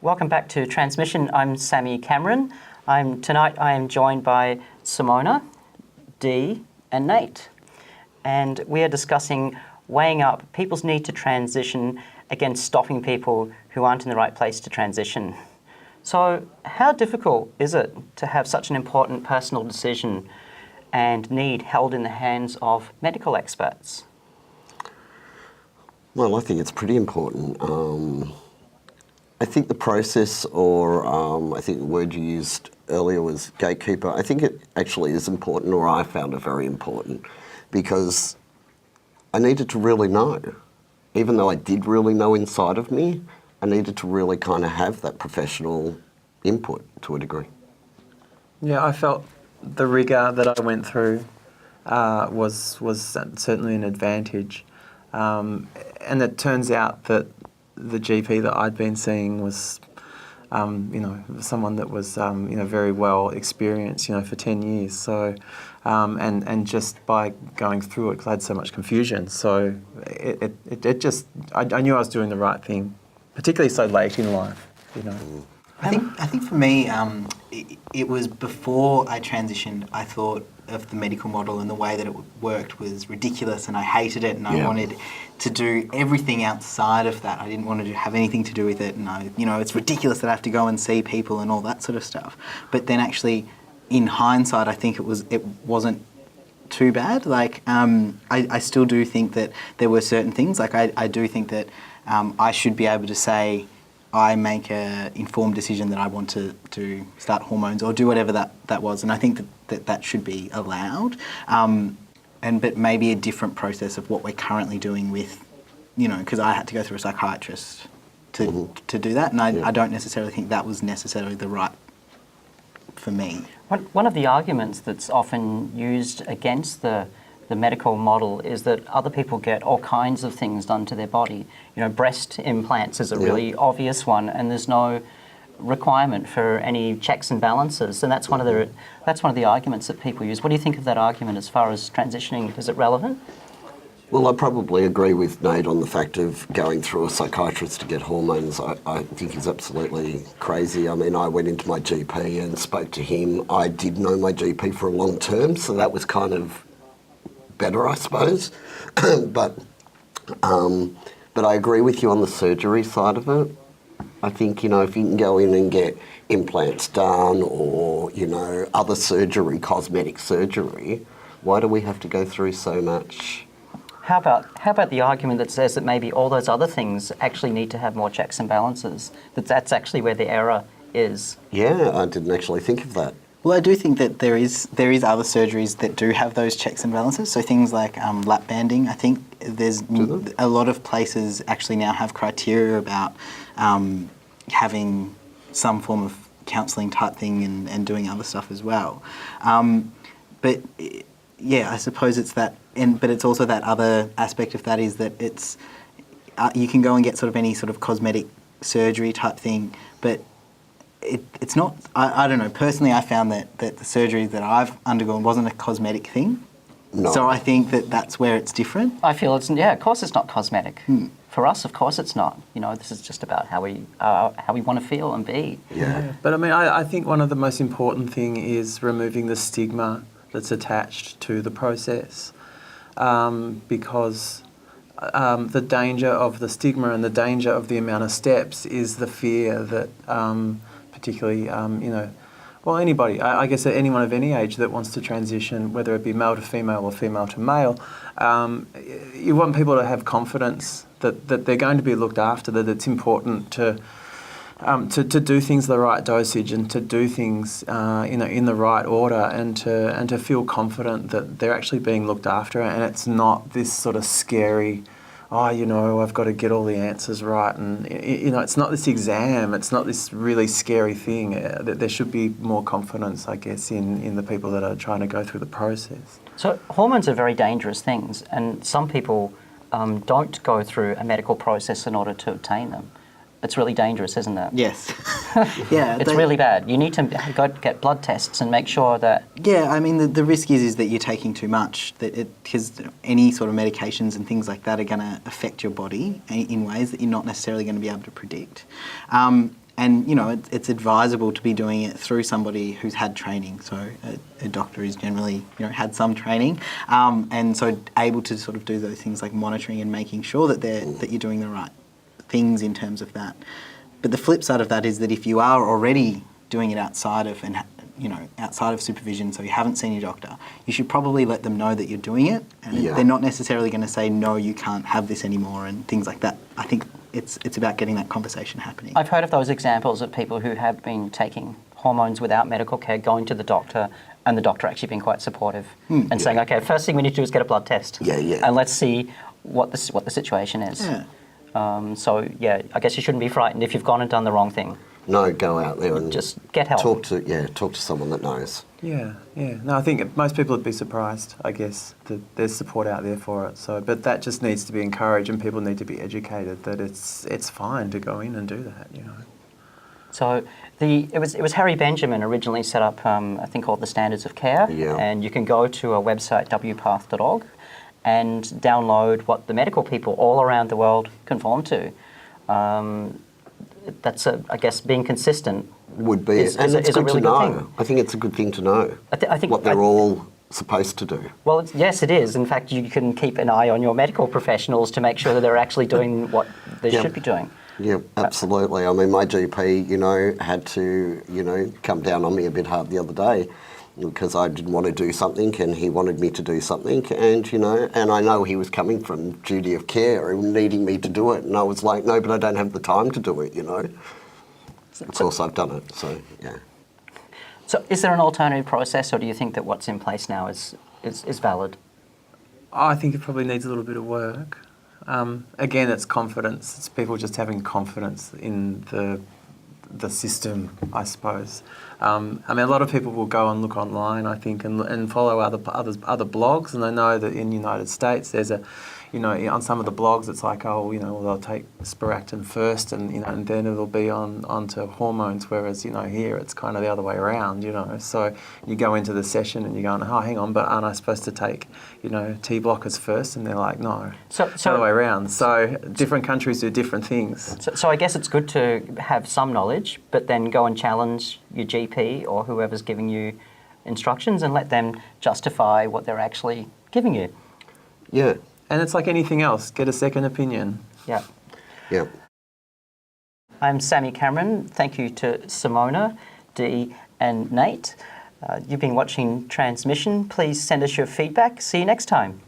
Welcome back to Transmission. I'm Sammy Cameron. Tonight I am joined by Simona, Dee and Nate. And we are discussing weighing up people's need to transition against stopping people who aren't in the right place to transition. So how difficult is it to have such an important personal decision and need held in the hands of medical experts? Well, I think it's pretty important. I think the process, or I think the word you used earlier was gatekeeper, I think it actually is important, or I found it very important, because I needed to really know. Even though I did really know inside of me, I needed to really kind of have that professional input to a degree. Yeah, I felt the rigour that I went through was certainly an advantage. And it turns out that the GP that I'd been seeing was, someone that was, very well experienced, for 10 years. So, and just by going through it, 'cause I had so much confusion. So I knew I was doing the right thing, particularly so late in life, I think for me, it was before I transitioned, I thought of the medical model and the way that it worked was ridiculous, and I hated it, and I wanted to do everything outside of that. I didn't want to have anything to do with it, and it's ridiculous that I have to go and see people and all that sort of stuff. But then actually, in hindsight, I think it wasn't too bad. Like, I still do think that there were certain things. Like, I do think that I should be able to say, I make an informed decision that I want to start hormones or do whatever that was. And I think that should be allowed. But maybe a different process of what we're currently doing with, because I had to go through a psychiatrist to do that. And I don't necessarily think that was necessarily the right for me. One of the arguments that's often used against the medical model is that other people get all kinds of things done to their body. Breast implants is a really obvious one, and there's no requirement for any checks and balances. And that's one of the arguments that people use. What do you think of that argument as far as transitioning? Is it relevant? Well, I probably agree with Nate on the fact of going through a psychiatrist to get hormones. I think is absolutely crazy. I mean, I went into my GP and spoke to him. I did know my GP for a long term, so that was kind of better, I suppose. But I agree with you on the surgery side of it. I think, if you can go in and get implants done or, other surgery, cosmetic surgery, why do we have to go through so much? How about the argument that says that maybe all those other things actually need to have more checks and balances, that's actually where the error is? Yeah, I didn't actually think of that. Well, I do think that there is other surgeries that do have those checks and balances. So things like lap banding, I think there's a lot of places actually now have criteria about having some form of counselling type thing and doing other stuff as well. But I suppose it's that, but it's also that other aspect of that is that it's you can go and get sort of any sort of cosmetic surgery type thing, but it's not, I don't know, personally I found that the surgery that I've undergone wasn't a cosmetic thing. No. So I think that's where it's different. I feel of course it's not cosmetic. For us, of course it's not. This is just about how we want to feel and be. Yeah. But I think one of the most important thing is removing the stigma that's attached to the process. Because the danger of the stigma and the danger of the amount of steps is the fear that particularly, anybody, I guess anyone of any age that wants to transition, whether it be male to female or female to male, you want people to have confidence that they're going to be looked after, that it's important to do things the right dosage and to do things in the right order and to feel confident that they're actually being looked after, and it's not this sort of scary, I've got to get all the answers right, and it's not this exam, it's not this really scary thing. There should be more confidence, I guess, in the people that are trying to go through the process. So hormones are very dangerous things, and some people don't go through a medical process in order to obtain them. it's really dangerous, isn't it? Yes. Yeah. It's really bad. You need to go get blood tests and make sure that... Yeah, I mean, the risk is that you're taking too much, because any sort of medications and things like that are going to affect your body in ways that you're not necessarily going to be able to predict. And, you know, it's advisable to be doing it through somebody who's had training. So a doctor who's generally, you know, had some training. And so able to sort of do those things like monitoring and making sure that you're doing the right things in terms of that. But the flip side of that is that if you are already doing it outside of supervision, so you haven't seen your doctor, you should probably let them know that you're doing it, and they're not necessarily going to say, no, you can't have this anymore and things like that. I think it's about getting that conversation happening. I've heard of those examples of people who have been taking hormones without medical care, going to the doctor, and the doctor actually being quite supportive and saying, okay, first thing we need to do is get a blood test. And let's see what the situation is. So, yeah, I guess you shouldn't be frightened if you've gone and done the wrong thing. No, go out there and just get help. Talk to someone that knows. Yeah. No, I think most people would be surprised, I guess, that there's support out there for it. So, but that just needs to be encouraged, and people need to be educated that it's fine to go in and do that, you know. So it was Harry Benjamin originally set up a thing called the Standards of Care, and you can go to a website, wpath.org, and download what the medical people all around the world conform to. That's, I guess, being consistent would be, and it's good to know. I think it's a good thing to know I think what they're all supposed to do. Well, yes, it is. In fact, you can keep an eye on your medical professionals to make sure that they're actually doing what they should be doing. Yeah, absolutely. I mean, my GP, you know, had to, you know, come down on me a bit hard the other day because I didn't want to do something and he wanted me to do something, and, you know, and I know he was coming from duty of care and needing me to do it, and I was like, no, but I don't have the time to do it, you know. Of course, I've done it, so, yeah. So is there an alternative process, or do you think that what's in place now is valid? I think it probably needs a little bit of work. Again, it's confidence. It's people just having confidence in the system, I suppose. I mean, a lot of people will go and look online, I think, and follow other blogs, and I know that in the United States there's a, you know, on some of the blogs it's like, oh, you know, well, they'll take Spiractin first, and, you know, and then it'll be onto hormones, whereas, you know, here it's kind of the other way around, you know. So you go into the session and you're going, oh, hang on, but aren't I supposed to take, you know, T blockers first? And they're like, no, so the other way around. So different countries do different things. So I guess it's good to have some knowledge, but then go and challenge your GP or whoever's giving you instructions and let them justify what they're actually giving you. Yeah. And it's like anything else, get a second opinion. Yeah. Yeah. I'm Sammy Cameron. Thank you to Simona, Dee and Nate. You've been watching Transmission. Please send us your feedback. See you next time.